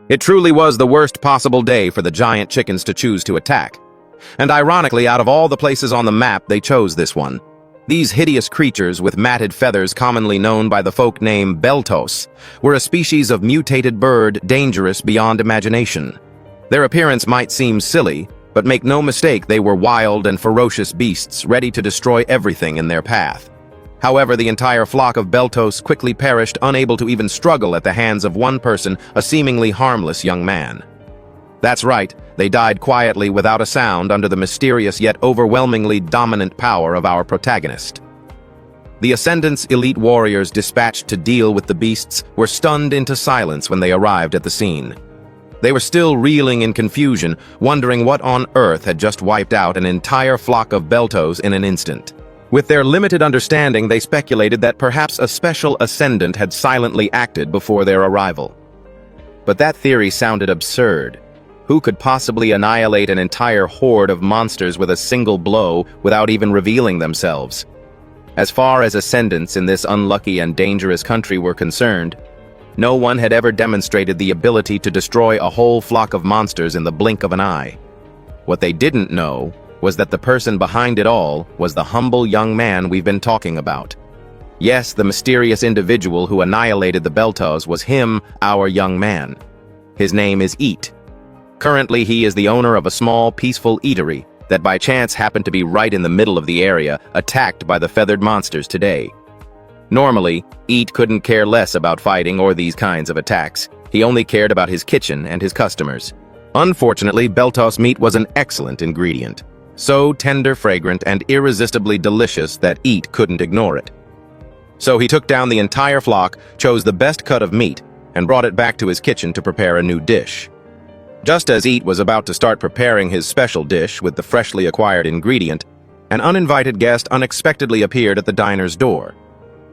It truly was the worst possible day for the giant chickens to choose to attack. And ironically, out of all the places on the map, they chose this one. These hideous creatures with matted feathers, commonly known by the folk name Beltos, were a species of mutated bird dangerous beyond imagination. Their appearance might seem silly, but make no mistake, they were wild and ferocious beasts ready to destroy everything in their path. However, the entire flock of Beltos quickly perished, unable to even struggle at the hands of one person, a seemingly harmless young man. That's right, they died quietly without a sound under the mysterious yet overwhelmingly dominant power of our protagonist. The Ascendant's elite warriors dispatched to deal with the beasts were stunned into silence when they arrived at the scene. They were still reeling in confusion, wondering what on earth had just wiped out an entire flock of Beltos in an instant. With their limited understanding, they speculated that perhaps a special Ascendant had silently acted before their arrival. But that theory sounded absurd. Who could possibly annihilate an entire horde of monsters with a single blow without even revealing themselves? As far as Ascendants in this unlucky and dangerous country were concerned, no one had ever demonstrated the ability to destroy a whole flock of monsters in the blink of an eye. What they didn't know was that the person behind it all was the humble young man we've been talking about. Yes, the mysterious individual who annihilated the Beltos was him, our young man. His name is Eat. Currently, he is the owner of a small, peaceful eatery that by chance happened to be right in the middle of the area, attacked by the feathered monsters today. Normally, Eat couldn't care less about fighting or these kinds of attacks. He only cared about his kitchen and his customers. Unfortunately, Beltos meat was an excellent ingredient. So tender, fragrant, and irresistibly delicious that Eat couldn't ignore it. So he took down the entire flock, chose the best cut of meat, and brought it back to his kitchen to prepare a new dish. Just as Eat was about to start preparing his special dish with the freshly acquired ingredient, an uninvited guest unexpectedly appeared at the diner's door.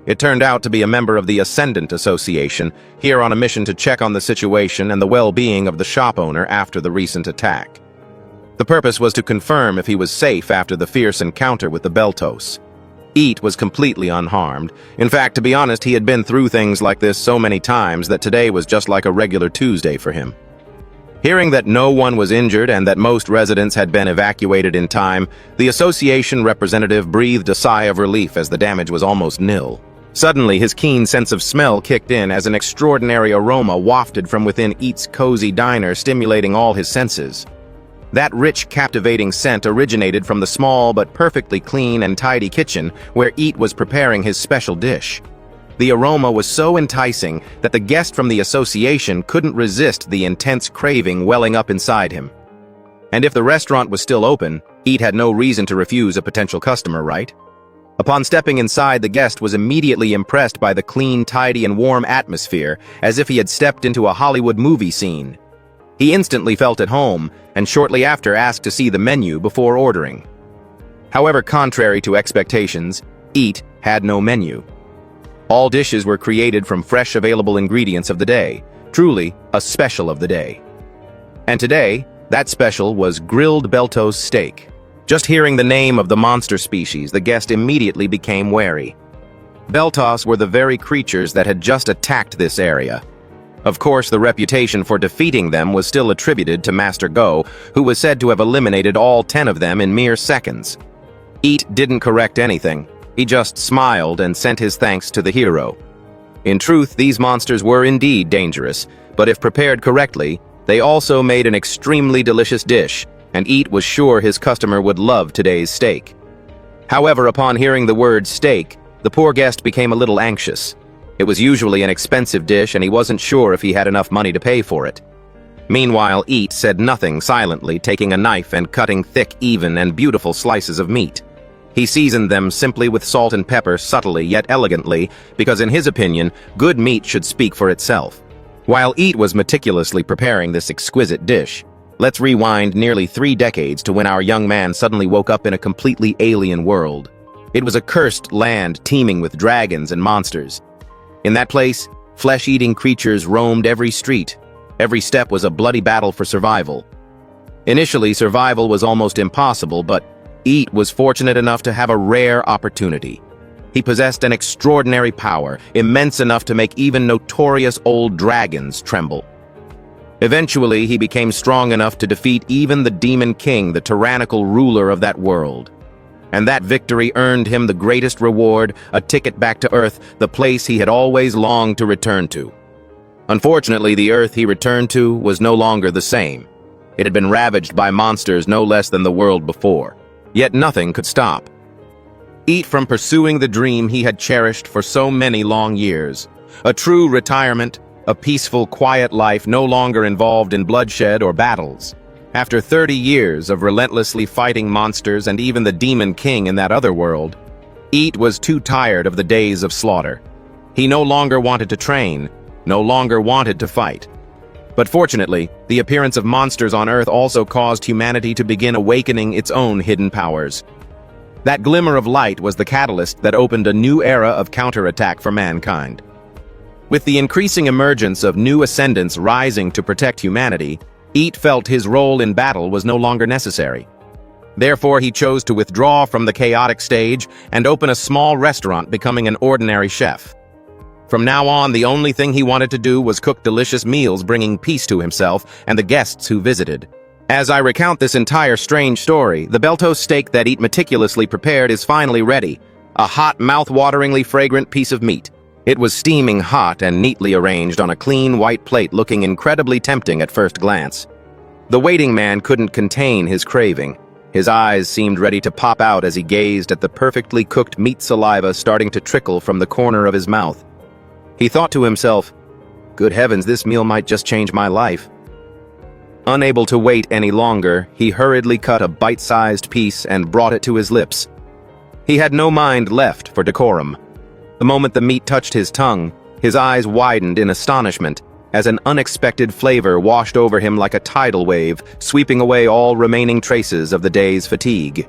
It turned out to be a member of the Ascendant Association, here on a mission to check on the situation and the well-being of the shop owner after the recent attack. The purpose was to confirm if he was safe after the fierce encounter with the Beltos. Eat was completely unharmed. In fact, to be honest, he had been through things like this so many times that today was just like a regular Tuesday for him. Hearing that no one was injured and that most residents had been evacuated in time, the association representative breathed a sigh of relief as the damage was almost nil. Suddenly, his keen sense of smell kicked in as an extraordinary aroma wafted from within Eat's cozy diner, stimulating all his senses. That rich, captivating scent originated from the small but perfectly clean and tidy kitchen where Eat was preparing his special dish. The aroma was so enticing that the guest from the association couldn't resist the intense craving welling up inside him. And if the restaurant was still open, Eat had no reason to refuse a potential customer, right? Upon stepping inside, the guest was immediately impressed by the clean, tidy, and warm atmosphere, as if he had stepped into a Hollywood movie scene. He instantly felt at home, and shortly after asked to see the menu before ordering. However, contrary to expectations, Eat had no menu. All dishes were created from fresh available ingredients of the day, truly a special of the day. And today, that special was grilled Beltos steak. Just hearing the name of the monster species, the guest immediately became wary. Beltos were the very creatures that had just attacked this area. Of course, the reputation for defeating them was still attributed to Master Go, who was said to have eliminated all 10 of them in mere seconds. Eat didn't correct anything. He just smiled and sent his thanks to the hero. In truth, these monsters were indeed dangerous, but if prepared correctly, they also made an extremely delicious dish, and Eat was sure his customer would love today's steak. However, upon hearing the word steak, the poor guest became a little anxious. It was usually an expensive dish, and he wasn't sure if he had enough money to pay for it. Meanwhile, Eat said nothing, silently taking a knife and cutting thick, even, and beautiful slices of meat. He seasoned them simply with salt and pepper, subtly yet elegantly, because in his opinion, good meat should speak for itself. While Eat was meticulously preparing this exquisite dish, let's rewind nearly 3 decades to when our young man suddenly woke up in a completely alien world. It was a cursed land teeming with dragons and monsters. In that place, flesh-eating creatures roamed every street. Every step was a bloody battle for survival. Initially, survival was almost impossible, but Eat was fortunate enough to have a rare opportunity. He possessed an extraordinary power, immense enough to make even notorious old dragons tremble. Eventually, he became strong enough to defeat even the Demon King, the tyrannical ruler of that world. And that victory earned him the greatest reward, a ticket back to Earth, the place he had always longed to return to. Unfortunately, the Earth he returned to was no longer the same. It had been ravaged by monsters no less than the world before. Yet nothing could stop Eat from pursuing the dream he had cherished for so many long years. A true retirement, a peaceful, quiet life no longer involved in bloodshed or battles. After 30 years of relentlessly fighting monsters and even the Demon King in that other world, Eat was too tired of the days of slaughter. He no longer wanted to train, no longer wanted to fight. But fortunately, the appearance of monsters on Earth also caused humanity to begin awakening its own hidden powers. That glimmer of light was the catalyst that opened a new era of counterattack for mankind. With the increasing emergence of new ascendants rising to protect humanity, Eat felt his role in battle was no longer necessary. Therefore, he chose to withdraw from the chaotic stage and open a small restaurant, becoming an ordinary chef. From now on, the only thing he wanted to do was cook delicious meals, bringing peace to himself and the guests who visited. As I recount this entire strange story, the Belto steak that Eat meticulously prepared is finally ready, a hot, mouth-wateringly fragrant piece of meat. It was steaming hot and neatly arranged on a clean white plate, looking incredibly tempting at first glance. The waiting man couldn't contain his craving. His eyes seemed ready to pop out as he gazed at the perfectly cooked meat saliva starting to trickle from the corner of his mouth. He thought to himself, "Good heavens, this meal might just change my life." Unable to wait any longer, he hurriedly cut a bite-sized piece and brought it to his lips. He had no mind left for decorum. The moment the meat touched his tongue, his eyes widened in astonishment as an unexpected flavor washed over him like a tidal wave, sweeping away all remaining traces of the day's fatigue.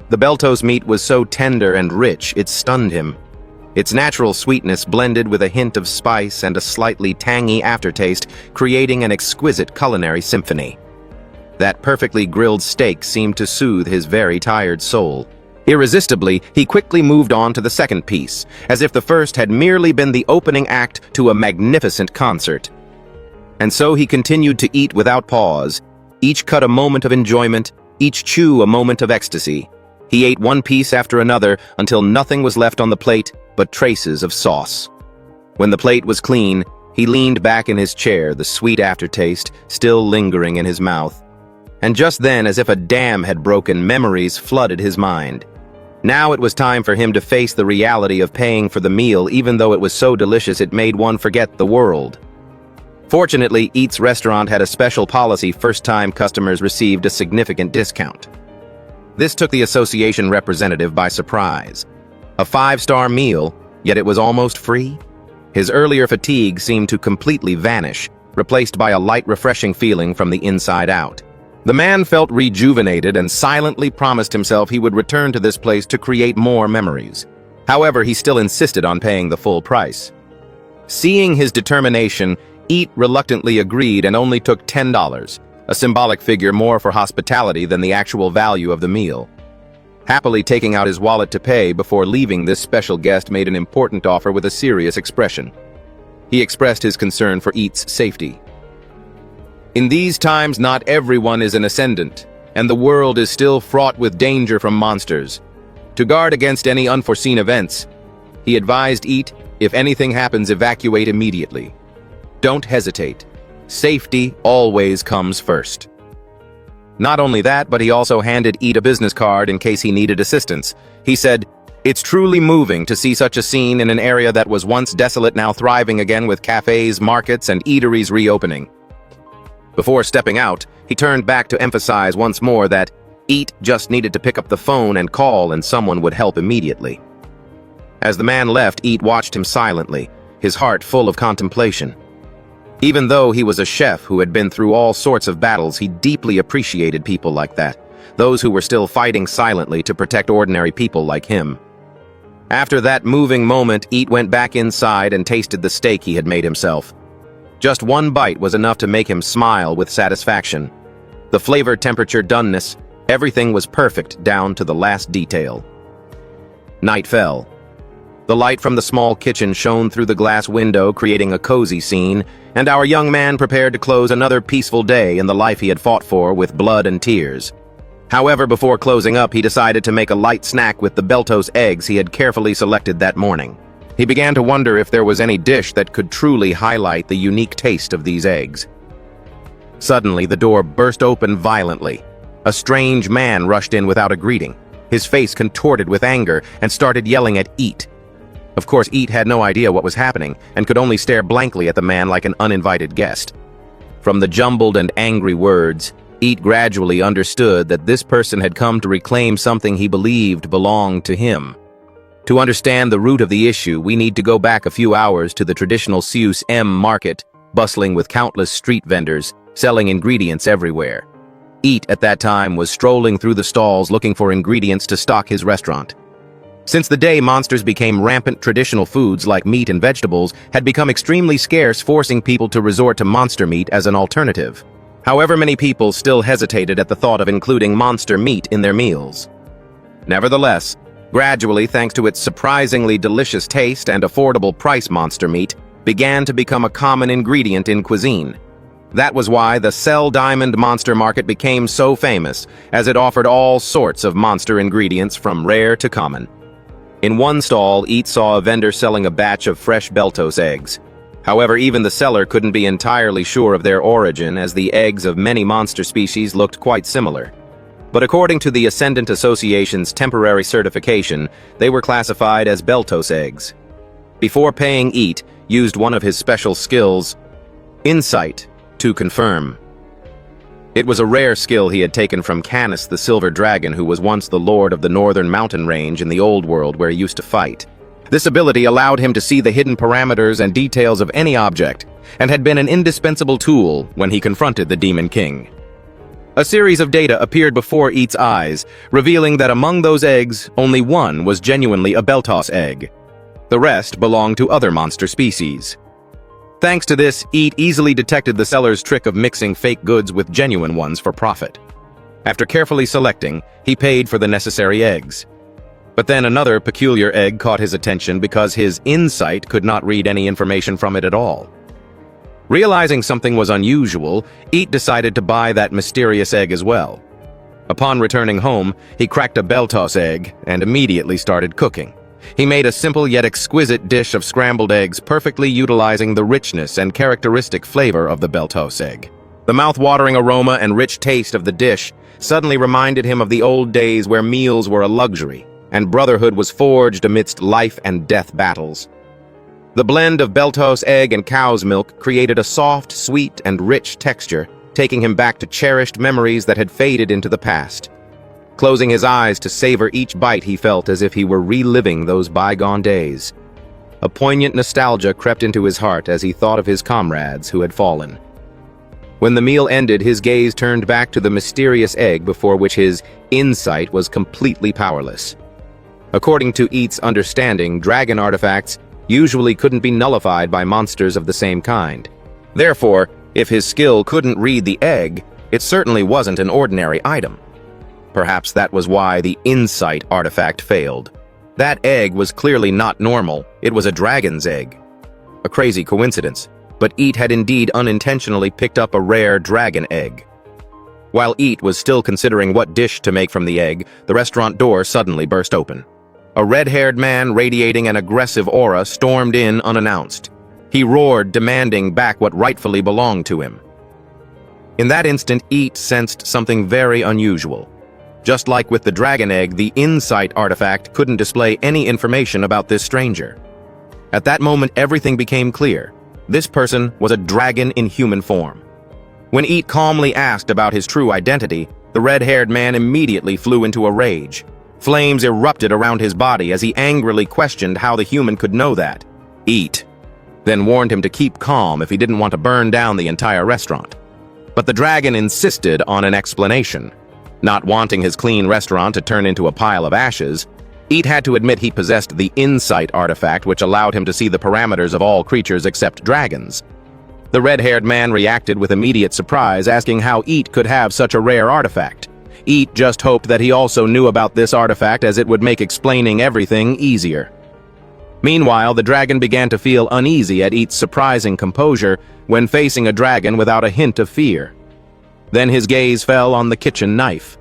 The Belto's meat was so tender and rich, it stunned him. Its natural sweetness blended with a hint of spice and a slightly tangy aftertaste, creating an exquisite culinary symphony. That perfectly grilled steak seemed to soothe his very tired soul. Irresistibly, he quickly moved on to the second piece, as if the first had merely been the opening act to a magnificent concert. And so he continued to eat without pause, each cut a moment of enjoyment, each chew a moment of ecstasy. He ate one piece after another until nothing was left on the plate but traces of sauce. When the plate was clean, he leaned back in his chair, the sweet aftertaste still lingering in his mouth. And just then, as if a dam had broken, memories flooded his mind. Now it was time for him to face the reality of paying for the meal, even though it was so delicious it made one forget the world. Fortunately, Eat's restaurant had a special policy: first-time customers received a significant discount. This took the association representative by surprise. A 5-star meal, yet it was almost free? His earlier fatigue seemed to completely vanish, replaced by a light, refreshing feeling from the inside out. The man felt rejuvenated and silently promised himself he would return to this place to create more memories. However, he still insisted on paying the full price. Seeing his determination, Eat reluctantly agreed and only took $10, a symbolic figure more for hospitality than the actual value of the meal. Happily taking out his wallet to pay before leaving, this special guest made an important offer with a serious expression. He expressed his concern for Eat's safety. In these times, not everyone is an ascendant, and the world is still fraught with danger from monsters. To guard against any unforeseen events, he advised Eat, if anything happens, evacuate immediately. Don't hesitate. Safety always comes first. Not only that, but he also handed Eat a business card in case he needed assistance. He said, "It's truly moving to see such a scene in an area that was once desolate, now thriving again with cafes, markets, and eateries reopening." Before stepping out, he turned back to emphasize once more that Eat just needed to pick up the phone and call, and someone would help immediately. As the man left, Eat watched him silently, his heart full of contemplation. Even though he was a chef who had been through all sorts of battles, he deeply appreciated people like that, those who were still fighting silently to protect ordinary people like him. After that moving moment, Eat went back inside and tasted the steak he had made himself. Just one bite was enough to make him smile with satisfaction. The flavor, temperature, doneness, everything was perfect down to the last detail. Night fell. The light from the small kitchen shone through the glass window, creating a cozy scene, and our young man prepared to close another peaceful day in the life he had fought for with blood and tears. However, before closing up, he decided to make a light snack with the Beltos eggs he had carefully selected that morning. He began to wonder if there was any dish that could truly highlight the unique taste of these eggs. Suddenly, the door burst open violently. A strange man rushed in without a greeting. His face contorted with anger and started yelling at Eat. Of course, Eat had no idea what was happening and could only stare blankly at the man like an uninvited guest. From the jumbled and angry words, Eat gradually understood that this person had come to reclaim something he believed belonged to him. To understand the root of the issue, we need to go back a few hours to the traditional Seus M market, bustling with countless street vendors, selling ingredients everywhere. Eat, at that time, was strolling through the stalls looking for ingredients to stock his restaurant. Since the day monsters became rampant, traditional foods like meat and vegetables had become extremely scarce, forcing people to resort to monster meat as an alternative. However, many people still hesitated at the thought of including monster meat in their meals. Nevertheless, gradually, thanks to its surprisingly delicious taste and affordable price, monster meat began to become a common ingredient in cuisine. That was why the Cell Diamond Monster Market became so famous, as it offered all sorts of monster ingredients from rare to common. In one stall, Eat saw a vendor selling a batch of fresh Beltos eggs. However, even the seller couldn't be entirely sure of their origin, as the eggs of many monster species looked quite similar. But according to the Ascendant Association's temporary certification, they were classified as Beltos eggs. Before paying, Eat used one of his special skills, Insight, to confirm. It was a rare skill he had taken from Canis the Silver Dragon, who was once the lord of the northern mountain range in the old world where he used to fight. This ability allowed him to see the hidden parameters and details of any object, and had been an indispensable tool when he confronted the Demon King. A series of data appeared before Eat's eyes, revealing that among those eggs, only one was genuinely a Beltos egg. The rest belonged to other monster species. Thanks to this, Eat easily detected the seller's trick of mixing fake goods with genuine ones for profit. After carefully selecting, he paid for the necessary eggs. But then another peculiar egg caught his attention because his insight could not read any information from it at all. Realizing something was unusual, Eat decided to buy that mysterious egg as well. Upon returning home, he cracked a Beltos egg and immediately started cooking. He made a simple yet exquisite dish of scrambled eggs, perfectly utilizing the richness and characteristic flavor of the Beltos egg. The mouth-watering aroma and rich taste of the dish suddenly reminded him of the old days where meals were a luxury, and brotherhood was forged amidst life and death battles. The blend of Beltos egg and cow's milk created a soft, sweet, and rich texture, taking him back to cherished memories that had faded into the past. Closing his eyes to savor each bite, he felt as if he were reliving those bygone days. A poignant nostalgia crept into his heart as he thought of his comrades who had fallen. When the meal ended, his gaze turned back to the mysterious egg before which his insight was completely powerless. According to Eat's understanding, dragon artifacts usually couldn't be nullified by monsters of the same kind. Therefore, if his skill couldn't read the egg, it certainly wasn't an ordinary item. Perhaps that was why the insight artifact failed. That egg was clearly not normal. It was a dragon's egg. A crazy coincidence, but Eat had indeed unintentionally picked up a rare dragon egg. While Eat was still considering what dish to make from the egg, the restaurant door suddenly burst open. A red-haired man radiating an aggressive aura stormed in unannounced. He roared, demanding back what rightfully belonged to him. In that instant, Eat sensed something very unusual. Just like with the dragon egg, the insight artifact couldn't display any information about this stranger. At that moment, everything became clear. This person was a dragon in human form. When Eat calmly asked about his true identity, the red-haired man immediately flew into a rage. Flames erupted around his body as he angrily questioned how the human could know that. Eat then warned him to keep calm if he didn't want to burn down the entire restaurant. But the dragon insisted on an explanation. Not wanting his clean restaurant to turn into a pile of ashes, Eat had to admit he possessed the insight artifact, which allowed him to see the parameters of all creatures except dragons. The red-haired man reacted with immediate surprise, asking how Eat could have such a rare artifact. Eat just hoped that he also knew about this artifact, as it would make explaining everything easier. Meanwhile, the dragon began to feel uneasy at Eat's surprising composure when facing a dragon without a hint of fear. Then his gaze fell on the kitchen knife,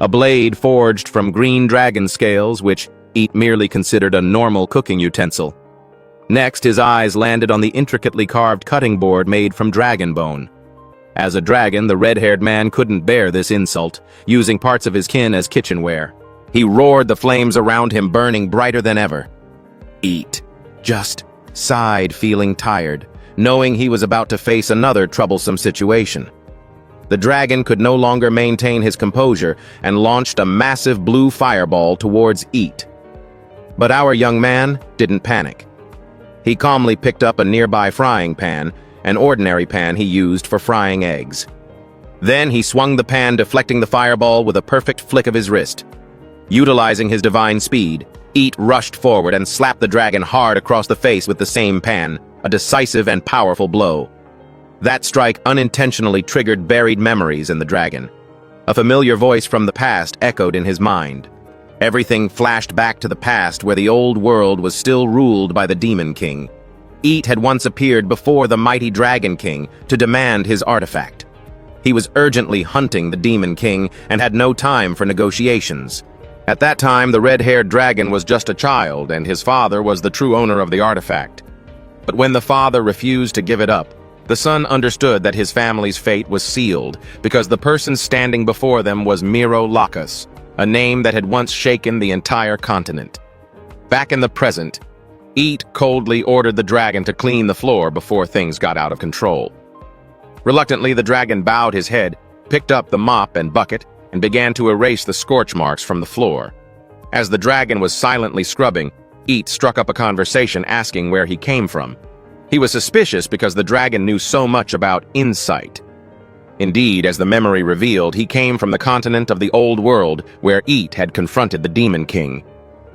a blade forged from green dragon scales, which Eat merely considered a normal cooking utensil. Next, his eyes landed on the intricately carved cutting board made from dragon bone. As a dragon, the red-haired man couldn't bear this insult, using parts of his kin as kitchenware. He roared, the flames around him burning brighter than ever. Eat just sighed, feeling tired, knowing he was about to face another troublesome situation. The dragon could no longer maintain his composure and launched a massive blue fireball towards Eat. But our young man didn't panic. He calmly picked up a nearby frying pan, an ordinary pan he used for frying eggs. Then he swung the pan, deflecting the fireball with a perfect flick of his wrist. Utilizing his divine speed, Eat rushed forward and slapped the dragon hard across the face with the same pan, a decisive and powerful blow. That strike unintentionally triggered buried memories in the dragon. A familiar voice from the past echoed in his mind. Everything flashed back to the past where the old world was still ruled by the Demon King. Eat had once appeared before the mighty Dragon King to demand his artifact. He was urgently hunting the Demon King and had no time for negotiations. At that time, the red-haired dragon was just a child, and his father was the true owner of the artifact. But when the father refused to give it up, the son understood that his family's fate was sealed, because the person standing before them was Miro Lacus, a name that had once shaken the entire continent. Back in the present, Eat coldly ordered the dragon to clean the floor before things got out of control. Reluctantly, the dragon bowed his head, picked up the mop and bucket, and began to erase the scorch marks from the floor. As the dragon was silently scrubbing, Eat struck up a conversation asking where he came from. He was suspicious because the dragon knew so much about insight. Indeed, as the memory revealed, he came from the continent of the old world where Eat had confronted the Demon King.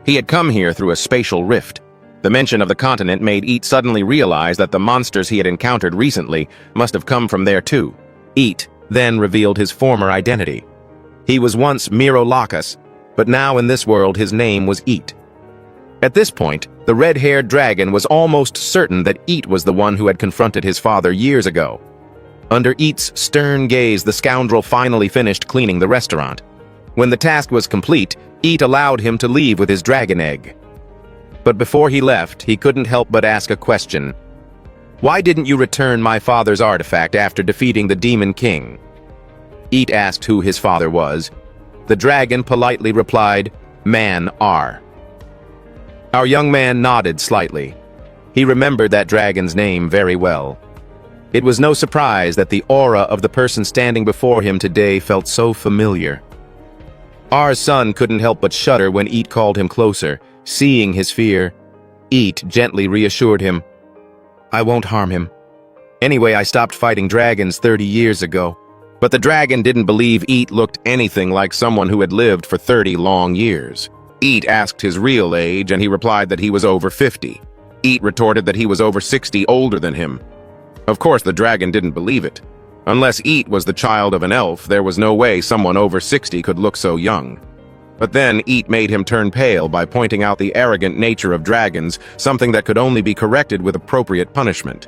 He had come here through a spatial rift. The mention of the continent made Eat suddenly realize that the monsters he had encountered recently must have come from there too. Eat then revealed his former identity. He was once Miro Lacus, but now in this world his name was Eat. At this point, the red-haired dragon was almost certain that Eat was the one who had confronted his father years ago. Under Eat's stern gaze, the scoundrel finally finished cleaning the restaurant. When the task was complete, Eat allowed him to leave with his dragon egg. But before he left, he couldn't help but ask a question. "Why didn't you return my father's artifact after defeating the Demon King?" Eat asked who his father was. The dragon politely replied, "Man R." Our young man nodded slightly. He remembered that dragon's name very well. It was no surprise that the aura of the person standing before him today felt so familiar. Our son couldn't help but shudder when Eat called him closer, seeing his fear. Eat gently reassured him, "I won't harm him. Anyway, I stopped fighting dragons 30 years ago." But the dragon didn't believe Eat looked anything like someone who had lived for 30 long years. Eat asked his real age, and he replied that he was over 50. Eat retorted that he was over 60, older than him. Of course, the dragon didn't believe it. Unless Eat was the child of an elf, there was no way someone over 60 could look so young. But then Eat made him turn pale by pointing out the arrogant nature of dragons, something that could only be corrected with appropriate punishment.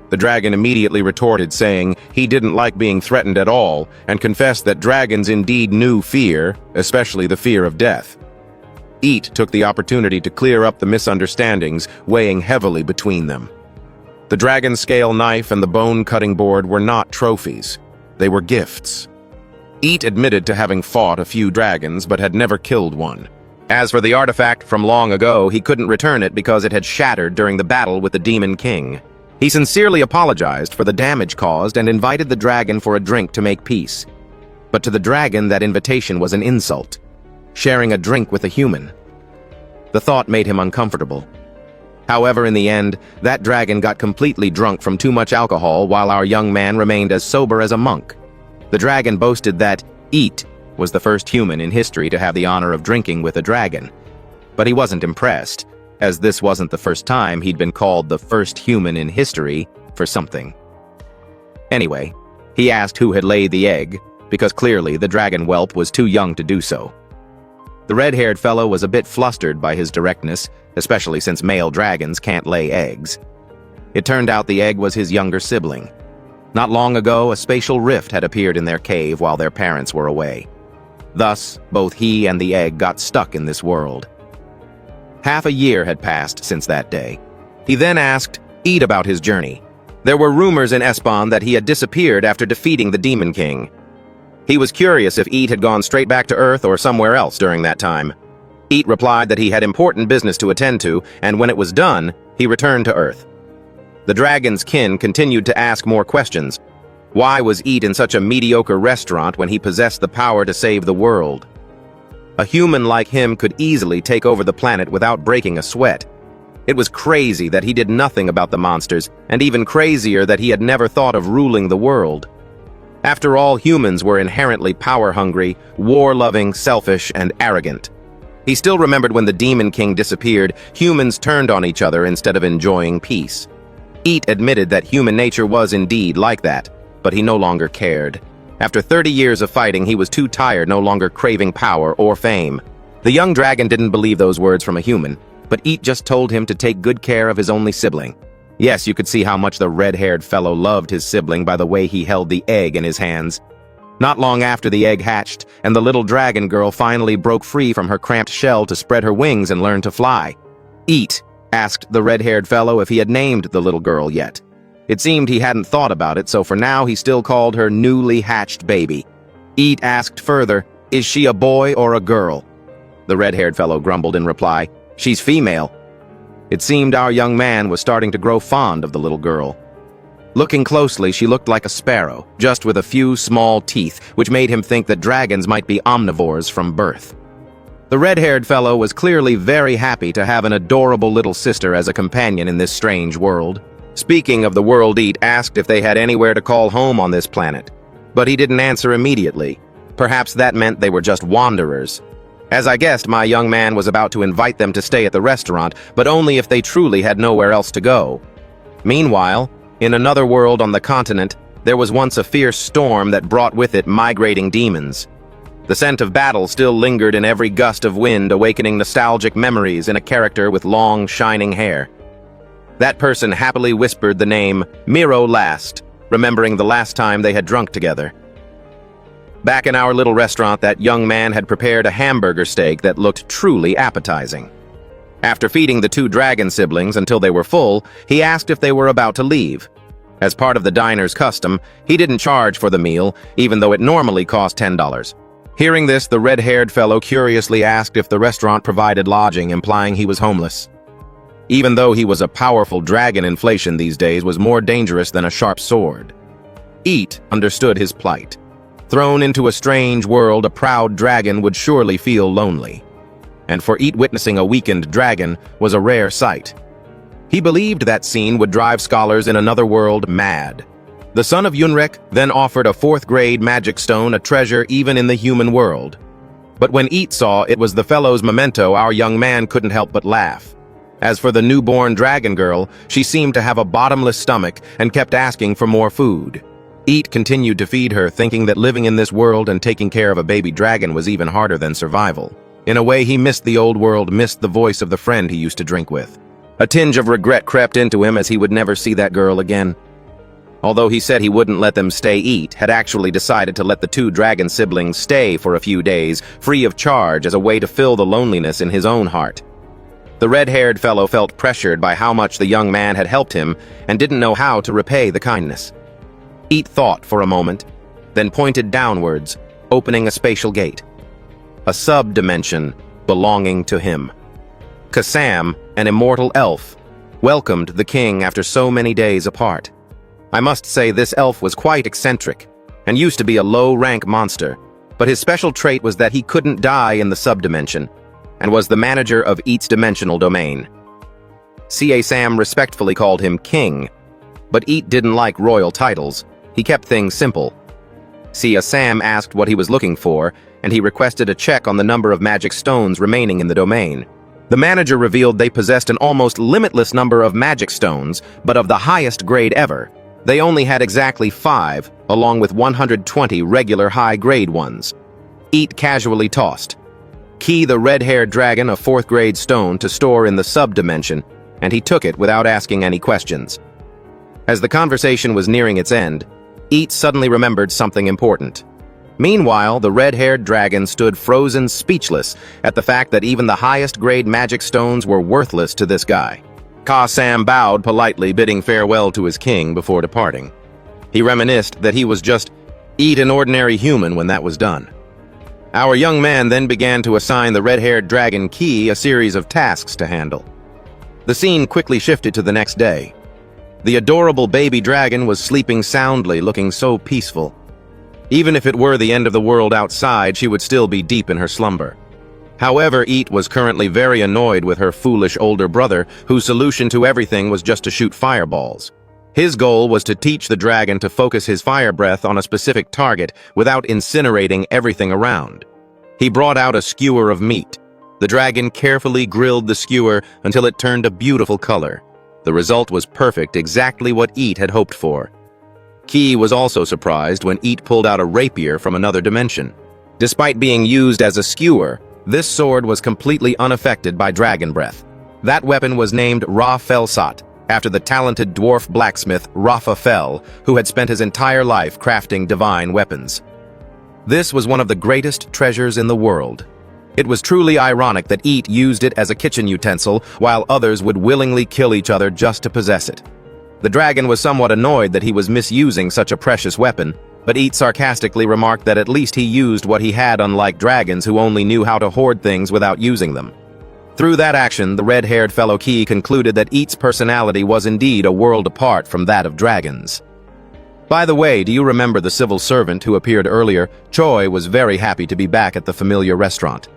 The dragon immediately retorted, saying he didn't like being threatened at all, and confessed that dragons indeed knew fear, especially the fear of death. Eat took the opportunity to clear up the misunderstandings weighing heavily between them. The dragon scale knife and the bone cutting board were not trophies. They were gifts. Eat admitted to having fought a few dragons, but had never killed one. As for the artifact from long ago, he couldn't return it because it had shattered during the battle with the Demon King. He sincerely apologized for the damage caused and invited the dragon for a drink to make peace. But to the dragon, that invitation was an insult. Sharing a drink with a human. The thought made him uncomfortable. However, in the end, that dragon got completely drunk from too much alcohol while our young man remained as sober as a monk. The dragon boasted that Eat was the first human in history to have the honor of drinking with a dragon. But he wasn't impressed, as this wasn't the first time he'd been called the first human in history for something. Anyway, he asked who had laid the egg, because clearly the dragon whelp was too young to do so. The red-haired fellow was a bit flustered by his directness, especially since male dragons can't lay eggs. It turned out the egg was his younger sibling. Not long ago, a spatial rift had appeared in their cave while their parents were away. Thus, both he and the egg got stuck in this world. Half a year had passed since that day. He then asked Eat about his journey. There were rumors in Espan that he had disappeared after defeating the Demon King. He was curious if Eat had gone straight back to Earth or somewhere else during that time. Eat replied that he had important business to attend to, and when it was done, he returned to Earth. The dragon's kin continued to ask more questions. Why was Eat in such a mediocre restaurant when he possessed the power to save the world? A human like him could easily take over the planet without breaking a sweat. It was crazy that he did nothing about the monsters, and even crazier that he had never thought of ruling the world. After all, humans were inherently power-hungry, war-loving, selfish, and arrogant. He still remembered when the Demon King disappeared, humans turned on each other instead of enjoying peace. Eat admitted that human nature was indeed like that, but he no longer cared. After 30 years of fighting, he was too tired, no longer craving power or fame. The young dragon didn't believe those words from a human, but Eat just told him to take good care of his only sibling. Yes, you could see how much the red-haired fellow loved his sibling by the way he held the egg in his hands. Not long after the egg hatched, and the little dragon girl finally broke free from her cramped shell to spread her wings and learn to fly. Eat asked the red-haired fellow if he had named the little girl yet. It seemed he hadn't thought about it, so for now he still called her newly hatched baby. Eat asked further, "Is she a boy or a girl?" The red-haired fellow grumbled in reply, "She's female." It seemed our young man was starting to grow fond of the little girl. Looking closely, she looked like a sparrow, just with a few small teeth, which made him think that dragons might be omnivores from birth. The red-haired fellow was clearly very happy to have an adorable little sister as a companion in this strange world. Speaking of the world, Eat asked if they had anywhere to call home on this planet, but he didn't answer immediately. Perhaps that meant they were just wanderers. As I guessed, my young man was about to invite them to stay at the restaurant, but only if they truly had nowhere else to go. Meanwhile, in another world on the continent, there was once a fierce storm that brought with it migrating demons. The scent of battle still lingered in every gust of wind, awakening nostalgic memories in a character with long, shining hair. That person happily whispered the name Miro last, remembering the last time they had drunk together. Back in our little restaurant, that young man had prepared a hamburger steak that looked truly appetizing. After feeding the two dragon siblings until they were full, he asked if they were about to leave. As part of the diner's custom, he didn't charge for the meal, even though it normally cost $10. Hearing this, the red-haired fellow curiously asked if the restaurant provided lodging, implying he was homeless. Even though he was a powerful dragon, inflation these days was more dangerous than a sharp sword. Eat understood his plight. Thrown into a strange world, a proud dragon would surely feel lonely. And for Eat, witnessing a weakened dragon was a rare sight. He believed that scene would drive scholars in another world mad. The son of Yunrek then offered a 4th-grade magic stone, a treasure even in the human world. But when Eat saw it was the fellow's memento, our young man couldn't help but laugh. As for the newborn dragon girl, she seemed to have a bottomless stomach and kept asking for more food. Eat continued to feed her, thinking that living in this world and taking care of a baby dragon was even harder than survival. In a way, he missed the old world, missed the voice of the friend he used to drink with. A tinge of regret crept into him as he would never see that girl again. Although he said he wouldn't let them stay, Eat had actually decided to let the two dragon siblings stay for a few days, free of charge, as a way to fill the loneliness in his own heart. The red-haired fellow felt pressured by how much the young man had helped him and didn't know how to repay the kindness. Eat thought for a moment, then pointed downwards, opening a spatial gate. A sub-dimension belonging to him. Kassam, an immortal elf, welcomed the king after so many days apart. I must say this elf was quite eccentric and used to be a low-rank monster, but his special trait was that he couldn't die in the sub-dimension and was the manager of Eat's dimensional domain. Sam respectfully called him king, but Eat didn't like royal titles. He kept things simple. Sam asked what he was looking for, and he requested a check on the number of magic stones remaining in the domain. The manager revealed they possessed an almost limitless number of magic stones, but of the highest grade ever. They only had exactly 5, along with 120 regular high-grade ones. Eat casually tossed, Key the red-haired dragon a 4th grade stone to store in the sub-dimension, and he took it without asking any questions. As the conversation was nearing its end, Eat suddenly remembered something important. Meanwhile, the red-haired dragon stood frozen speechless at the fact that even the highest-grade magic stones were worthless to this guy. Ka-Sam bowed politely, bidding farewell to his king before departing. He reminisced that he was just Eat an ordinary human when that was done. Our young man then began to assign the red-haired dragon Key a series of tasks to handle. The scene quickly shifted to the next day. The adorable baby dragon was sleeping soundly, looking so peaceful. Even if it were the end of the world outside, she would still be deep in her slumber. However, Eat was currently very annoyed with her foolish older brother, whose solution to everything was just to shoot fireballs. His goal was to teach the dragon to focus his fire breath on a specific target without incinerating everything around. He brought out a skewer of meat. The dragon carefully grilled the skewer until it turned a beautiful color. The result was perfect, exactly what Eat had hoped for. Key was also surprised when Eat pulled out a rapier from another dimension. Despite being used as a skewer, this sword was completely unaffected by dragon breath. That weapon was named Ra-Felsat, after the talented dwarf blacksmith Ra-Fel, who had spent his entire life crafting divine weapons. This was one of the greatest treasures in the world. It was truly ironic that Eat used it as a kitchen utensil, while others would willingly kill each other just to possess it. The dragon was somewhat annoyed that he was misusing such a precious weapon, but Eat sarcastically remarked that at least he used what he had, unlike dragons who only knew how to hoard things without using them. Through that action, the red-haired fellow Key concluded that Eat's personality was indeed a world apart from that of dragons. By the way, do you remember the civil servant who appeared earlier? Choi was very happy to be back at the familiar restaurant.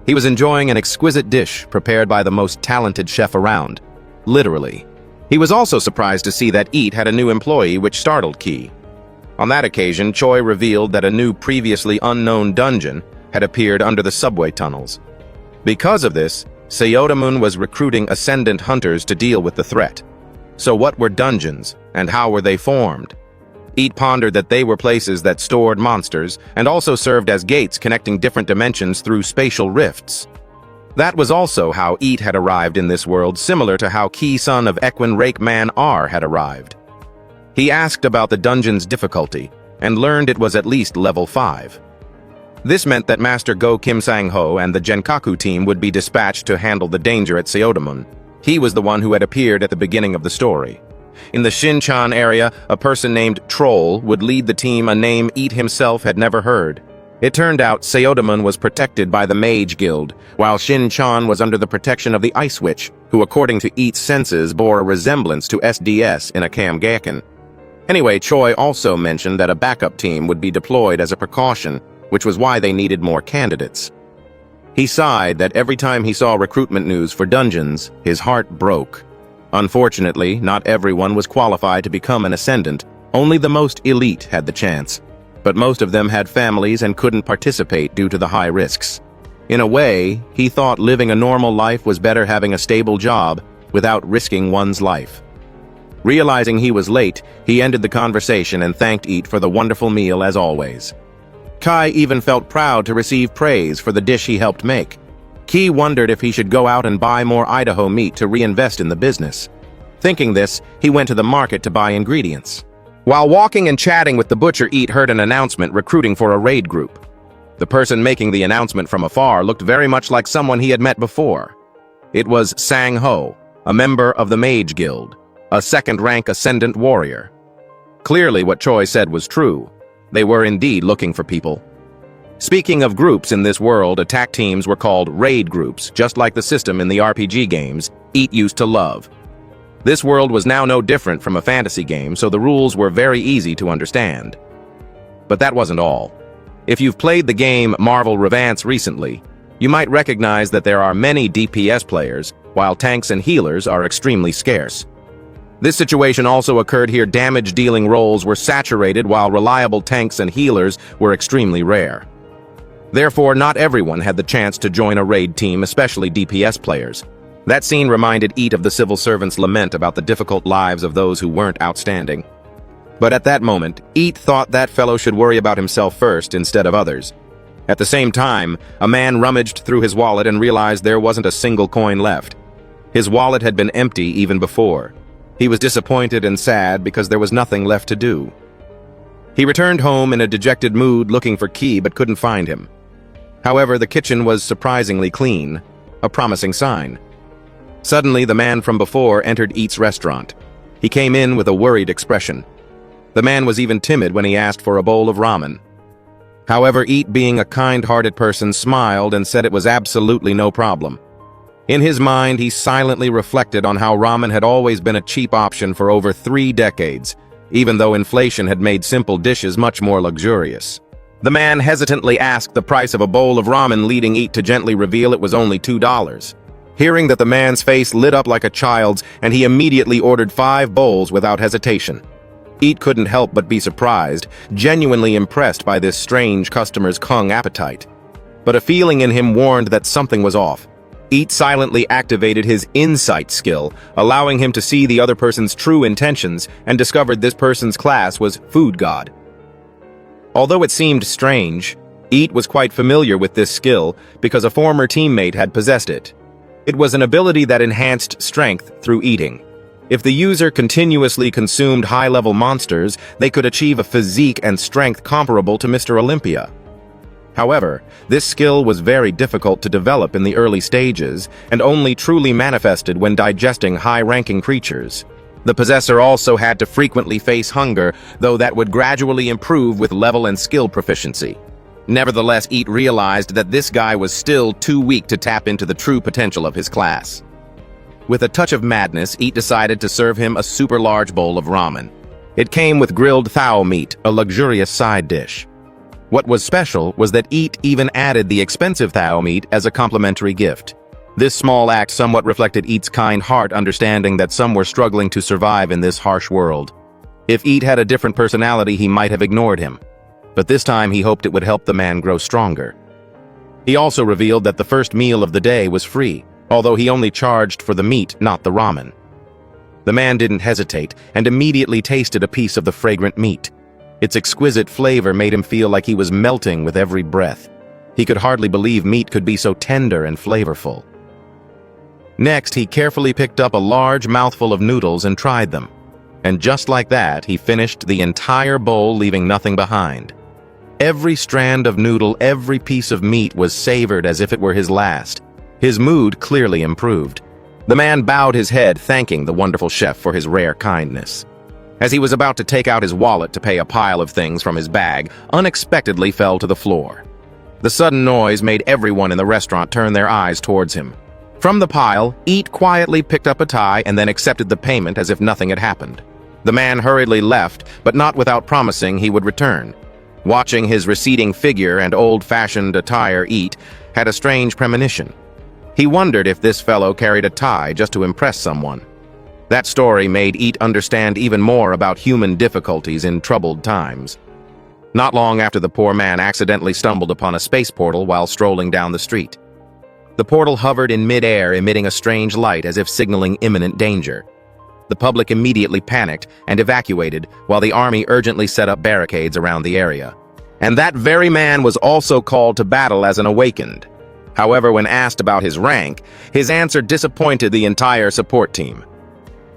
He was enjoying an exquisite dish prepared by the most talented chef around. Literally. He was also surprised to see that Eat had a new employee, which startled Key. On that occasion, Choi revealed that a new previously unknown dungeon had appeared under the subway tunnels. Because of this, Seodamun was recruiting ascendant hunters to deal with the threat. So what were dungeons, and how were they formed? Eat pondered that they were places that stored monsters, and also served as gates connecting different dimensions through spatial rifts. That was also how Eat had arrived in this world, similar to how Key, son of Equin Rake Man R, had arrived. He asked about the dungeon's difficulty, and learned it was at least level 5. This meant that Master Go Kim Sang-ho and the Genkaku team would be dispatched to handle the danger at Seodamun. He was the one who had appeared at the beginning of the story. In the Shinchan area, a person named Troll would lead the team, a name Eat himself had never heard. It turned out Seodamun was protected by the Mage Guild, while Shinchan was under the protection of the Ice Witch, who according to Eat's senses bore a resemblance to SDS in a Kamgaken. Anyway, Choi also mentioned that a backup team would be deployed as a precaution, which was why they needed more candidates. He sighed that every time he saw recruitment news for dungeons, his heart broke. Unfortunately, not everyone was qualified to become an ascendant. Only the most elite had the chance. But most of them had families and couldn't participate due to the high risks. In a way, he thought living a normal life was better having a stable job without risking one's life. Realizing he was late, he ended the conversation and thanked Eat for the wonderful meal as always. Kai even felt proud to receive praise for the dish he helped make. Key wondered if he should go out and buy more Idaho meat to reinvest in the business. Thinking this, he went to the market to buy ingredients. While walking and chatting with the butcher, Eat heard an announcement recruiting for a raid group. The person making the announcement from afar looked very much like someone he had met before. It was Sang-ho, a member of the Mage Guild, a second-rank ascendant warrior. Clearly what Choi said was true. They were indeed looking for people. Speaking of groups in this world, attack teams were called raid groups, just like the system in the RPG games Eat used to love. This world was now no different from a fantasy game, so the rules were very easy to understand. But that wasn't all. If you've played the game Marvel Revance recently, you might recognize that there are many DPS players, while tanks and healers are extremely scarce. This situation also occurred here. Damage-dealing roles were saturated, while reliable tanks and healers were extremely rare. Therefore, not everyone had the chance to join a raid team, especially DPS players. That scene reminded Eat of the civil servant's lament about the difficult lives of those who weren't outstanding. But at that moment, Eat thought that fellow should worry about himself first instead of others. At the same time, a man rummaged through his wallet and realized there wasn't a single coin left. His wallet had been empty even before. He was disappointed and sad because there was nothing left to do. He returned home in a dejected mood looking for Key but couldn't find him. However, the kitchen was surprisingly clean, a promising sign. Suddenly, the man from before entered Eat's restaurant. He came in with a worried expression. The man was even timid when he asked for a bowl of ramen. However, Eat, being a kind-hearted person, smiled and said it was absolutely no problem. In his mind, he silently reflected on how ramen had always been a cheap option for over 3 decades, even though inflation had made simple dishes much more luxurious. The man hesitantly asked the price of a bowl of ramen, leading Eat to gently reveal it was only $2. Hearing that, the man's face lit up like a child's, and he immediately ordered 5 bowls without hesitation. Eat couldn't help but be surprised, genuinely impressed by this strange customer's kung appetite. But a feeling in him warned that something was off. Eat silently activated his insight skill, allowing him to see the other person's true intentions, and discovered this person's class was Food God. Although it seemed strange, Eat was quite familiar with this skill because a former teammate had possessed it. It was an ability that enhanced strength through eating. If the user continuously consumed high-level monsters, they could achieve a physique and strength comparable to Mr. Olympia. However, this skill was very difficult to develop in the early stages and only truly manifested when digesting high-ranking creatures. The possessor also had to frequently face hunger, though that would gradually improve with level and skill proficiency. Nevertheless, Eat realized that this guy was still too weak to tap into the true potential of his class. With a touch of madness, Eat decided to serve him a super large bowl of ramen. It came with grilled thao meat, a luxurious side dish. What was special was that Eat even added the expensive thao meat as a complimentary gift. This small act somewhat reflected Eat's kind heart, understanding that some were struggling to survive in this harsh world. If Eat had a different personality, he might have ignored him. But this time he hoped it would help the man grow stronger. He also revealed that the first meal of the day was free, although he only charged for the meat, not the ramen. The man didn't hesitate and immediately tasted a piece of the fragrant meat. Its exquisite flavor made him feel like he was melting with every breath. He could hardly believe meat could be so tender and flavorful. Next, he carefully picked up a large mouthful of noodles and tried them. And just like that, he finished the entire bowl, leaving nothing behind. Every strand of noodle, every piece of meat was savored as if it were his last. His mood clearly improved. The man bowed his head, thanking the wonderful chef for his rare kindness. As he was about to take out his wallet to pay, a pile of things from his bag unexpectedly fell to the floor. The sudden noise made everyone in the restaurant turn their eyes towards him. From the pile, Eat quietly picked up a tie and then accepted the payment as if nothing had happened. The man hurriedly left, but not without promising he would return. Watching his receding figure and old-fashioned attire, Eat had a strange premonition. He wondered if this fellow carried a tie just to impress someone. That story made Eat understand even more about human difficulties in troubled times. Not long after, the poor man accidentally stumbled upon a space portal while strolling down the street. The portal hovered in mid-air, emitting a strange light as if signaling imminent danger. The public immediately panicked and evacuated, while the army urgently set up barricades around the area. And that very man was also called to battle as an awakened. However, when asked about his rank, his answer disappointed the entire support team.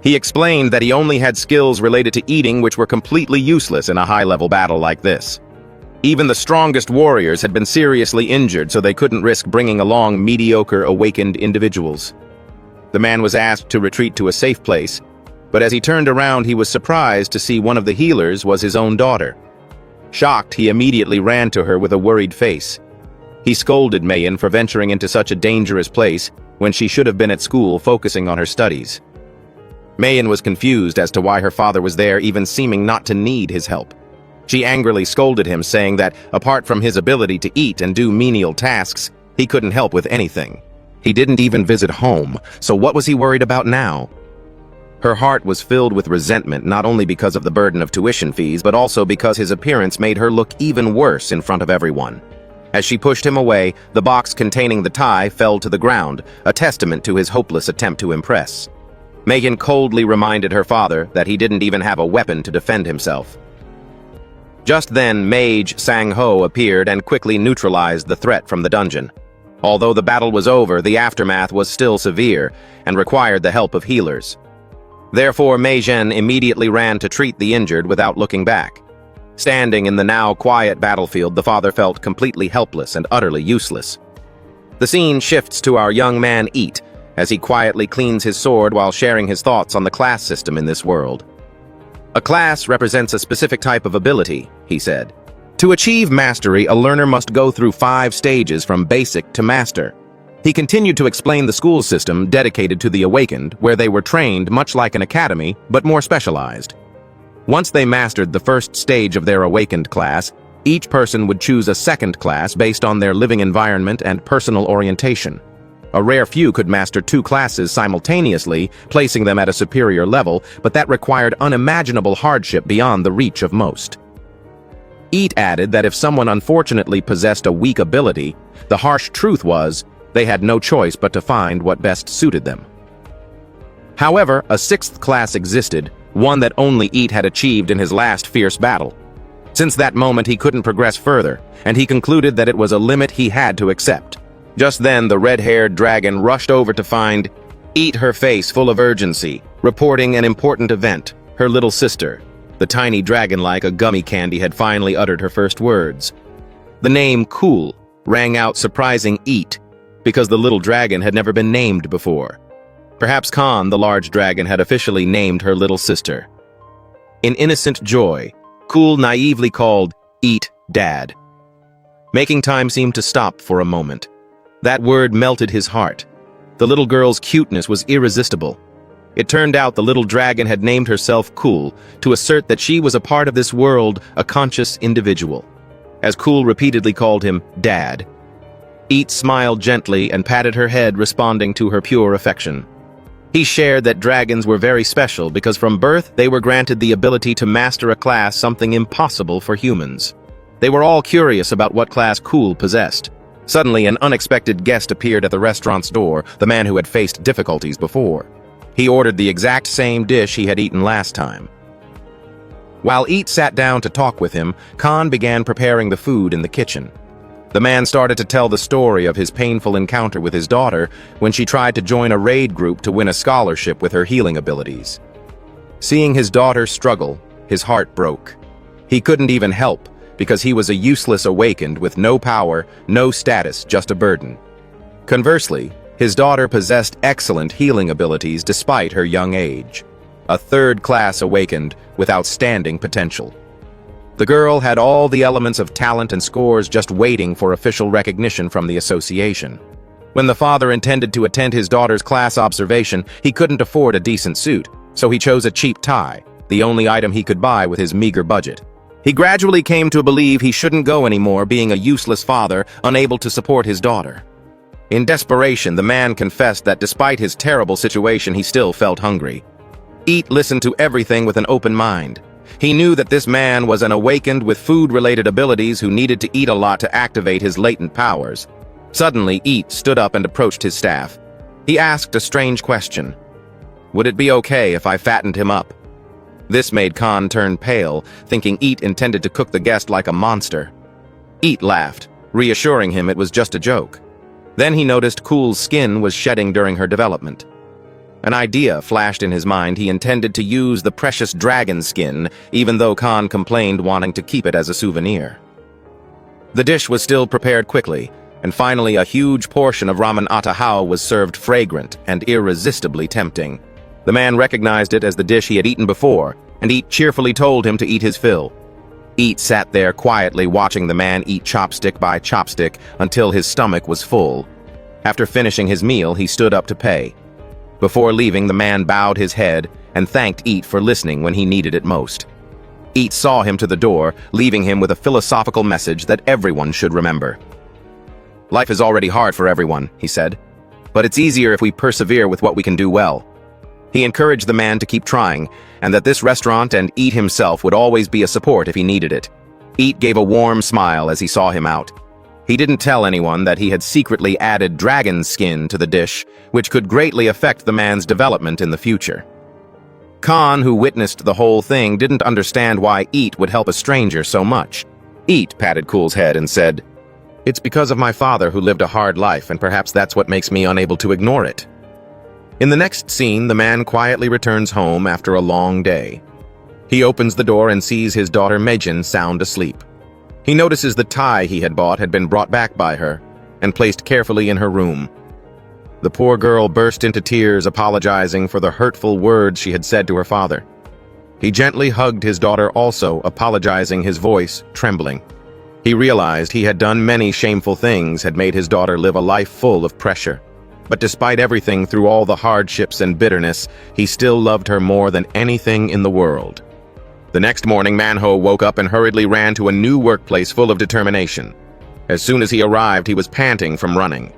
He explained that he only had skills related to eating, which were completely useless in a high-level battle like this. Even the strongest warriors had been seriously injured, so they couldn't risk bringing along mediocre awakened individuals. The man was asked to retreat to a safe place, but as he turned around, he was surprised to see one of the healers was his own daughter. Shocked, he immediately ran to her with a worried face. He scolded Mayan for venturing into such a dangerous place when she should have been at school focusing on her studies. Mayan was confused as to why her father was there, even seeming not to need his help. She angrily scolded him, saying that, apart from his ability to eat and do menial tasks, he couldn't help with anything. He didn't even visit home, so what was he worried about now? Her heart was filled with resentment, not only because of the burden of tuition fees, but also because his appearance made her look even worse in front of everyone. As she pushed him away, the box containing the tie fell to the ground, a testament to his hopeless attempt to impress. Megan coldly reminded her father that he didn't even have a weapon to defend himself. Just then, Mage Sang-ho appeared and quickly neutralized the threat from the dungeon. Although the battle was over, the aftermath was still severe and required the help of healers. Therefore, Mei Zhen immediately ran to treat the injured without looking back. Standing in the now quiet battlefield, the father felt completely helpless and utterly useless. The scene shifts to our young man Eat, as he quietly cleans his sword while sharing his thoughts on the class system in this world. A class represents a specific type of ability, he said. To achieve mastery, a learner must go through 5 stages from basic to master. He continued to explain the school system dedicated to the awakened, where they were trained much like an academy, but more specialized. Once they mastered the first stage of their awakened class, each person would choose a second class based on their living environment and personal orientation. A rare few could master 2 classes simultaneously, placing them at a superior level, but that required unimaginable hardship beyond the reach of most. Eat added that if someone unfortunately possessed a weak ability, the harsh truth was, they had no choice but to find what best suited them. However, a 6th class existed, one that only Eat had achieved in his last fierce battle. Since that moment he couldn't progress further, and he concluded that it was a limit he had to accept. Just then the red-haired dragon rushed over to find Eat, her face full of urgency, reporting an important event, her little sister. The tiny dragon, like a gummy candy, had finally uttered her first words. The name Cool rang out, surprising Eat, because the little dragon had never been named before. Perhaps Khan, the large dragon, had officially named her little sister. In innocent joy, Cool naively called Eat Dad. Making time seem to stop for a moment. That word melted his heart. The little girl's cuteness was irresistible. It turned out the little dragon had named herself Cool to assert that she was a part of this world, a conscious individual. As Cool repeatedly called him Dad, Eat smiled gently and patted her head, responding to her pure affection. He shared that dragons were very special because from birth they were granted the ability to master a class, something impossible for humans. They were all curious about what class Cool possessed. Suddenly, an unexpected guest appeared at the restaurant's door, the man who had faced difficulties before. He ordered the exact same dish he had eaten last time. While Eat sat down to talk with him, Khan began preparing the food in the kitchen. The man started to tell the story of his painful encounter with his daughter when she tried to join a raid group to win a scholarship with her healing abilities. Seeing his daughter struggle, his heart broke. He couldn't even help, because he was a useless awakened with no power, no status, just a burden. Conversely, his daughter possessed excellent healing abilities despite her young age. A 3rd-class awakened with outstanding potential. The girl had all the elements of talent and scores just waiting for official recognition from the association. When the father intended to attend his daughter's class observation, he couldn't afford a decent suit, so he chose a cheap tie, the only item he could buy with his meager budget. He gradually came to believe he shouldn't go anymore, being a useless father, unable to support his daughter. In desperation, the man confessed that despite his terrible situation, he still felt hungry. Eat listened to everything with an open mind. He knew that this man was an awakened with food-related abilities who needed to eat a lot to activate his latent powers. Suddenly, Eat stood up and approached his staff. He asked a strange question. Would it be okay if I fattened him up? This made Khan turn pale, thinking Eat intended to cook the guest like a monster. Eat laughed, reassuring him it was just a joke. Then he noticed Cool's skin was shedding during her development. An idea flashed in his mind. He intended to use the precious dragon skin, even though Khan complained wanting to keep it as a souvenir. The dish was still prepared quickly, and finally a huge portion of ramen atahao was served, fragrant and irresistibly tempting. The man recognized it as the dish he had eaten before, and Eat cheerfully told him to eat his fill. Eat sat there quietly watching the man eat chopstick by chopstick until his stomach was full. After finishing his meal, he stood up to pay. Before leaving, the man bowed his head and thanked Eat for listening when he needed it most. Eat saw him to the door, leaving him with a philosophical message that everyone should remember. Life is already hard for everyone, he said, but it's easier if we persevere with what we can do well. He encouraged the man to keep trying, and that this restaurant and Eat himself would always be a support if he needed it. Eat gave a warm smile as he saw him out. He didn't tell anyone that he had secretly added dragon skin to the dish, which could greatly affect the man's development in the future. Khan, who witnessed the whole thing, didn't understand why Eat would help a stranger so much. Eat patted Cool's head and said, "It's because of my father who lived a hard life, and perhaps that's what makes me unable to ignore it." In the next scene, the man quietly returns home after a long day. He opens the door and sees his daughter Meijin sound asleep. He notices the tie he had bought had been brought back by her and placed carefully in her room. The poor girl burst into tears, apologizing for the hurtful words she had said to her father. He gently hugged his daughter, also apologizing, his voice trembling. He realized he had done many shameful things, had made his daughter live a life full of pressure. But despite everything, through all the hardships and bitterness, he still loved her more than anything in the world. The next morning, Manhwa woke up and hurriedly ran to a new workplace full of determination. As soon as he arrived, he was panting from running.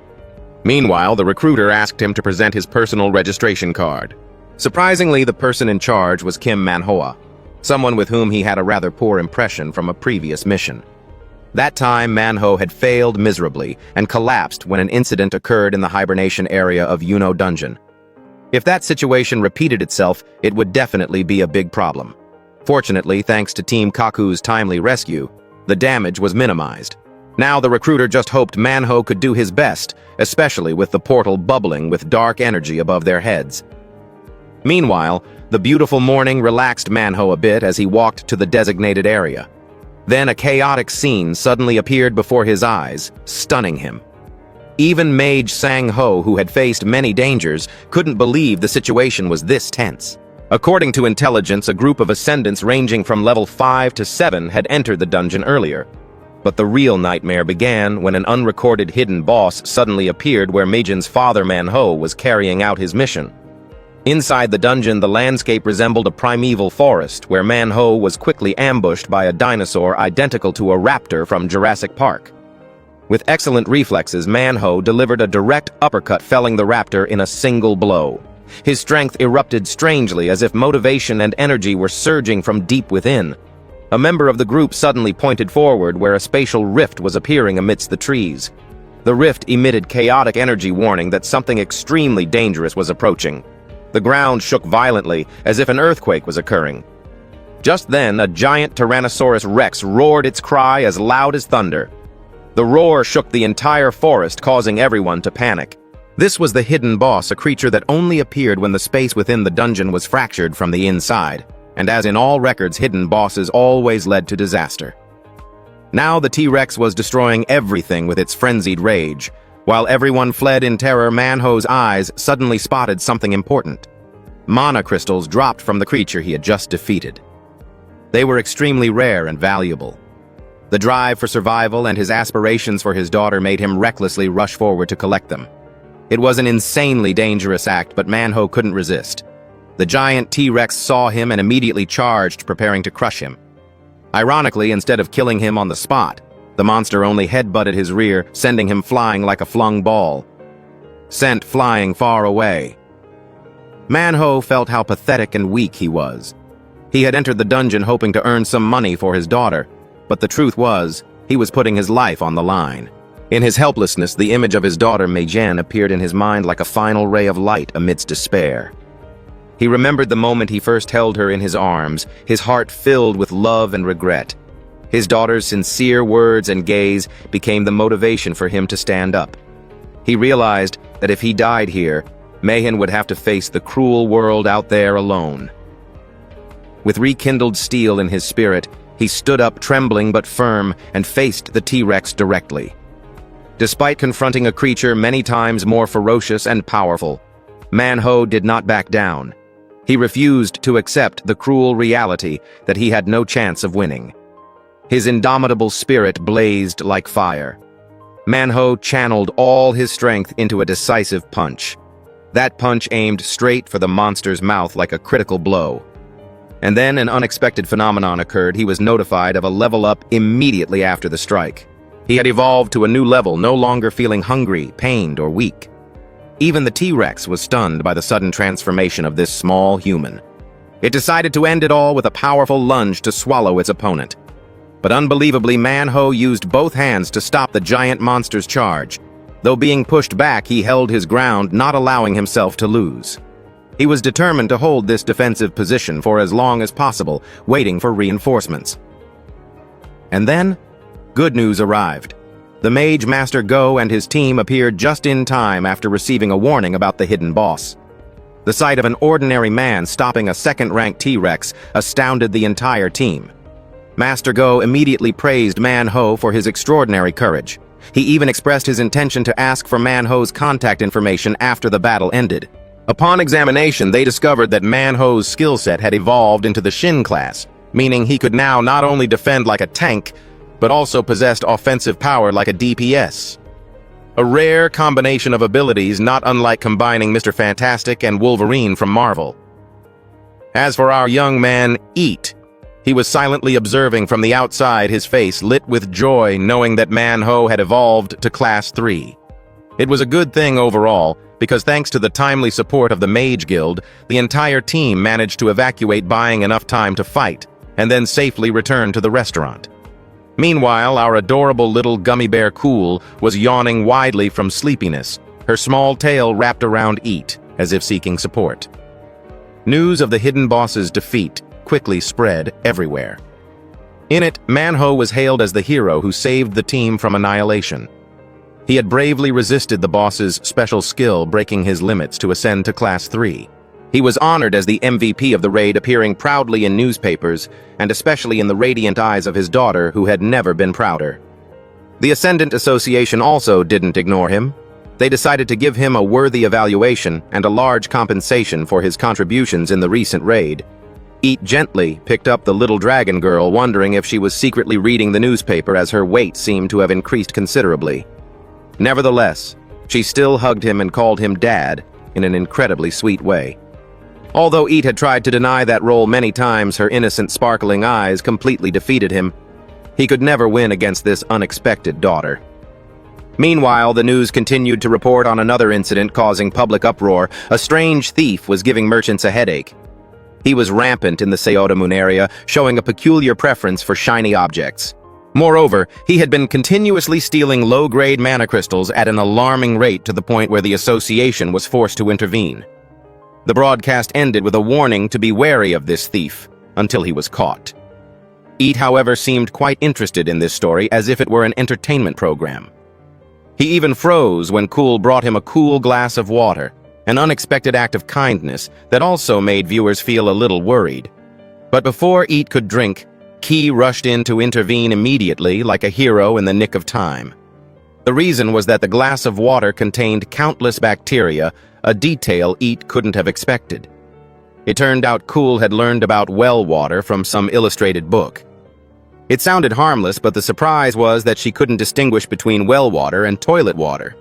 Meanwhile, the recruiter asked him to present his personal registration card. Surprisingly, the person in charge was Kim Manhwa, someone with whom he had a rather poor impression from a previous mission. That time, Manhwa had failed miserably and collapsed when an incident occurred in the hibernation area of Yuno Dungeon. If that situation repeated itself, it would definitely be a big problem. Fortunately, thanks to Team Kaku's timely rescue, the damage was minimized. Now the recruiter just hoped Manhwa could do his best, especially with the portal bubbling with dark energy above their heads. Meanwhile, the beautiful morning relaxed Manhwa a bit as he walked to the designated area. Then a chaotic scene suddenly appeared before his eyes, stunning him. Even Mage Sang-ho, who had faced many dangers, couldn't believe the situation was this tense. According to intelligence, a group of ascendants ranging from level 5 to 7 had entered the dungeon earlier. But the real nightmare began when an unrecorded hidden boss suddenly appeared where Meijin's father Manhwa was carrying out his mission. Inside the dungeon, the landscape resembled a primeval forest where Manhwa was quickly ambushed by a dinosaur identical to a raptor from Jurassic Park. With excellent reflexes, Manhwa delivered a direct uppercut, felling the raptor in a single blow. His strength erupted strangely, as if motivation and energy were surging from deep within. A member of the group suddenly pointed forward where a spatial rift was appearing amidst the trees. The rift emitted chaotic energy, warning that something extremely dangerous was approaching. The ground shook violently, as if an earthquake was occurring. Just then, a giant Tyrannosaurus Rex roared its cry as loud as thunder. The roar shook the entire forest, causing everyone to panic. This was the hidden boss, a creature that only appeared when the space within the dungeon was fractured from the inside. And as in all records, hidden bosses always led to disaster. Now the T-Rex was destroying everything with its frenzied rage. While everyone fled in terror, Manhwa's eyes suddenly spotted something important. Mana crystals dropped from the creature he had just defeated. They were extremely rare and valuable. The drive for survival and his aspirations for his daughter made him recklessly rush forward to collect them. It was an insanely dangerous act, but Manhwa couldn't resist. The giant T-Rex saw him and immediately charged, preparing to crush him. Ironically, instead of killing him on the spot, the monster only headbutted his rear, sending him flying like a flung ball. Sent flying far away. Manhwa felt how pathetic and weak he was. He had entered the dungeon hoping to earn some money for his daughter, but the truth was, he was putting his life on the line. In his helplessness, the image of his daughter Meijin appeared in his mind like a final ray of light amidst despair. He remembered the moment he first held her in his arms, his heart filled with love and regret. His daughter's sincere words and gaze became the motivation for him to stand up. He realized that if he died here, Meijin would have to face the cruel world out there alone. With rekindled steel in his spirit, he stood up, trembling but firm, and faced the T-Rex directly. Despite confronting a creature many times more ferocious and powerful, Manhwa did not back down. He refused to accept the cruel reality that he had no chance of winning. His indomitable spirit blazed like fire. Manhwa channeled all his strength into a decisive punch. That punch aimed straight for the monster's mouth like a critical blow. And then an unexpected phenomenon occurred. He was notified of a level up immediately after the strike. He had evolved to a new level, no longer feeling hungry, pained, or weak. Even the T-Rex was stunned by the sudden transformation of this small human. It decided to end it all with a powerful lunge to swallow its opponent. But unbelievably, Manhwa used both hands to stop the giant monster's charge. Though being pushed back, he held his ground, not allowing himself to lose. He was determined to hold this defensive position for as long as possible, waiting for reinforcements. And then, good news arrived. The Mage Master Go and his team appeared just in time after receiving a warning about the hidden boss. The sight of an ordinary man stopping a second-ranked T-Rex astounded the entire team. Master Go immediately praised Manhwa for his extraordinary courage. He even expressed his intention to ask for Manhwa's contact information after the battle ended. Upon examination, they discovered that Manhwa's skill set had evolved into the Shin class, meaning he could now not only defend like a tank, but also possessed offensive power like a DPS. A rare combination of abilities not unlike combining Mr. Fantastic and Wolverine from Marvel. As for our young man, Eat, he was silently observing from the outside, his face lit with joy knowing that Manhwa had evolved to Class 3. It was a good thing overall, because thanks to the timely support of the Mage Guild, the entire team managed to evacuate, buying enough time to fight, and then safely return to the restaurant. Meanwhile, our adorable little gummy bear Cool was yawning widely from sleepiness, her small tail wrapped around Eat, as if seeking support. News of the hidden boss's defeat quickly spread everywhere. In it, Manhwa was hailed as the hero who saved the team from annihilation. He had bravely resisted the boss's special skill, breaking his limits to ascend to Class 3. He was honored as the MVP of the raid, appearing proudly in newspapers, and especially in the radiant eyes of his daughter, who had never been prouder. The Ascendant Association also didn't ignore him. They decided to give him a worthy evaluation and a large compensation for his contributions in the recent raid. Eat gently picked up the little dragon girl, wondering if she was secretly reading the newspaper as her weight seemed to have increased considerably. Nevertheless, she still hugged him and called him Dad in an incredibly sweet way. Although Eat had tried to deny that role many times, her innocent, sparkling eyes completely defeated him. He could never win against this unexpected daughter. Meanwhile, the news continued to report on another incident causing public uproar. A strange thief was giving merchants a headache. He was rampant in the Seodamun area, showing a peculiar preference for shiny objects. Moreover, he had been continuously stealing low-grade mana crystals at an alarming rate, to the point where the association was forced to intervene. The broadcast ended with a warning to be wary of this thief, until he was caught. Eat, however, seemed quite interested in this story, as if it were an entertainment program. He even froze when Cool brought him a cool glass of water, an unexpected act of kindness that also made viewers feel a little worried. But before Eat could drink, Key rushed in to intervene immediately, like a hero in the nick of time. The reason was that the glass of water contained countless bacteria, a detail Eat couldn't have expected. It turned out Cool had learned about well water from some illustrated book. It sounded harmless, but the surprise was that she couldn't distinguish between well water and toilet water.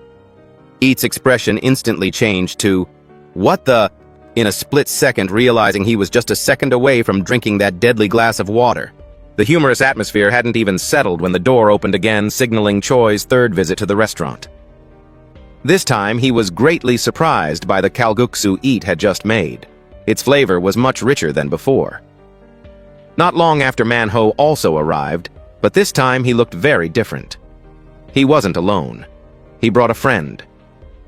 Eat's expression instantly changed to, "What the?" in a split second, realizing he was just a second away from drinking that deadly glass of water. The humorous atmosphere hadn't even settled when the door opened again, signaling Choi's third visit to the restaurant. This time, he was greatly surprised by the kalguksu Eat had just made. Its flavor was much richer than before. Not long after, Manhwa also arrived, but this time he looked very different. He wasn't alone. He brought a friend.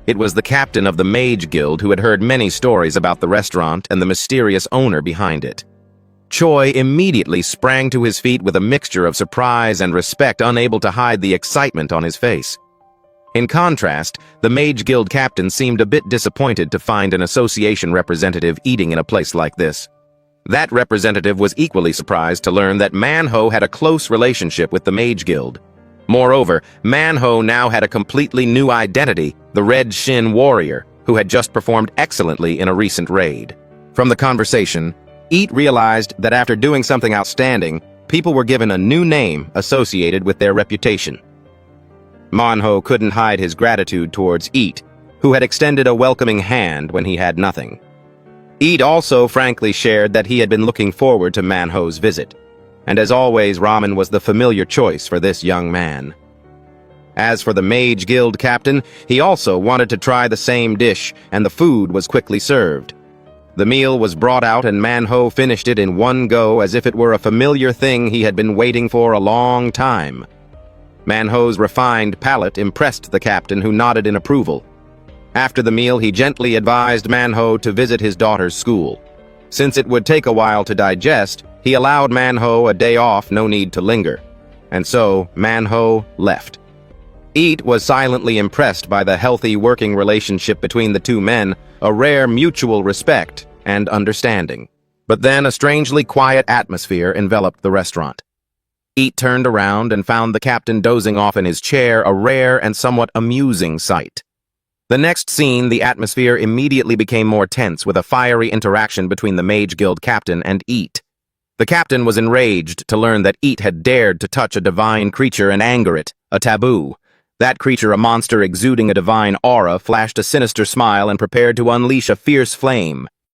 It was the captain of the Mage Guild, who had heard many stories about the restaurant and the mysterious owner behind it. Choi immediately sprang to his feet with a mixture of surprise and respect, unable to hide the excitement on his face. In contrast, the Mage Guild captain seemed a bit disappointed to find an association representative eating in a place like this. That representative was equally surprised to learn that Manhwa had a close relationship with the Mage Guild. Moreover, Manhwa now had a completely new identity, the Red Shin Warrior, who had just performed excellently in a recent raid. From the conversation, Eat realized that after doing something outstanding, people were given a new name associated with their reputation. Manhwa couldn't hide his gratitude towards Eat, who had extended a welcoming hand when he had nothing. Eat also frankly shared that he had been looking forward to Manhwa's visit, and as always, ramen was the familiar choice for this young man. As for the Mage Guild captain, he also wanted to try the same dish, and the food was quickly served. The meal was brought out, and Manhwa finished it in one go, as if it were a familiar thing he had been waiting for a long time. Manhwa's refined palate impressed the captain, who nodded in approval. After the meal, he gently advised Manhwa to visit his daughter's school. Since it would take a while to digest, he allowed Manhwa a day off, no need to linger. And so, Manhwa left. Eat was silently impressed by the healthy working relationship between the two men, a rare mutual respect and understanding. But then a strangely quiet atmosphere enveloped the restaurant. Eat turned around and found the captain dozing off in his chair, a rare and somewhat amusing sight. The next scene, the atmosphere immediately became more tense with a fiery interaction between the Mage Guild captain and Eat. The captain was enraged to learn that Eat had dared to touch a divine creature and anger it, a taboo. That creature, a monster exuding a divine aura, flashed a sinister smile and prepared to unleash a fierce flame.